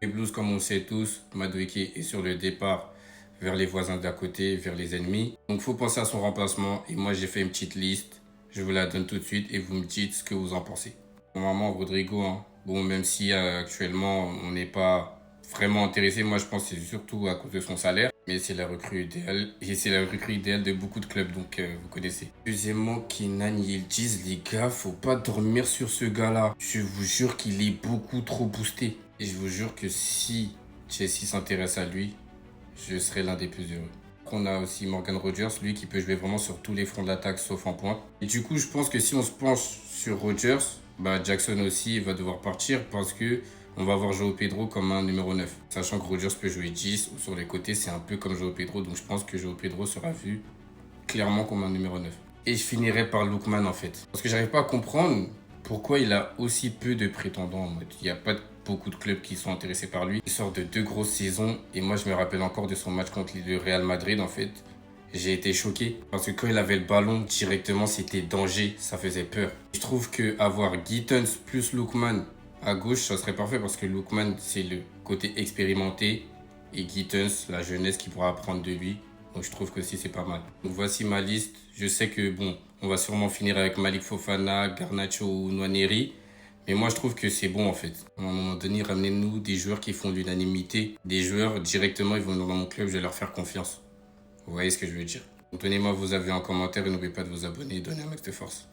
Les Blues, comme on le sait tous, Madueke est sur le départ vers les voisins d'à côté, vers les ennemis. Donc il faut penser à son remplacement. Et moi, j'ai fait une petite liste. Je vous la donne tout de suite et vous me dites ce que vous en pensez. Normalement, Rodrigo, hein, bon, même si actuellement on n'est pas vraiment intéressé, moi je pense que c'est surtout à cause de son salaire. Mais c'est la recrue idéale et c'est la recrue idéale de beaucoup de clubs, donc vous connaissez. Deuxièmement, Kenan Yildiz, les gars, faut pas dormir sur ce gars-là. Je vous jure qu'il est beaucoup trop boosté. Et je vous jure que si Chelsea s'intéresse à lui, je serai l'un des plus heureux. On a aussi Morgan Rogers, lui qui peut jouer vraiment sur tous les fronts de l'attaque sauf en pointe. Et du coup, je pense que si on se penche sur Rogers, bah Jackson aussi va devoir partir parce que on va avoir João Pedro comme un numéro 9. Sachant que Rogers peut jouer 10 ou sur les côtés, c'est un peu comme João Pedro. Donc je pense que João Pedro sera vu clairement comme un numéro 9. Et je finirai par Lookman en fait. Parce que j'arrive pas à comprendre pourquoi il a aussi peu de prétendants en mode. Il n'y a pas beaucoup de clubs qui sont intéressés par lui. Il sort de 2 grosses saisons et moi je me rappelle encore de son match contre le Real Madrid en fait. J'ai été choqué parce que quand il avait le ballon directement c'était danger, ça faisait peur. Je trouve que avoir Gittens plus Lookman à gauche ça serait parfait parce que Lookman c'est le côté expérimenté et Gittens la jeunesse qui pourra apprendre de lui. Donc je trouve que aussi c'est pas mal. Donc voici ma liste. Je sais que bon, on va sûrement finir avec Malik Fofana, Garnacho ou Nwaneri. Mais moi je trouve que c'est bon en fait. À un moment donné, ramenez-nous des joueurs qui font l'unanimité. Des joueurs directement, ils vont dans mon club, je vais leur faire confiance. Vous voyez ce que je veux dire. Donc donnez-moi vos avis en commentaire et n'oubliez pas de vous abonner et donner un max de force.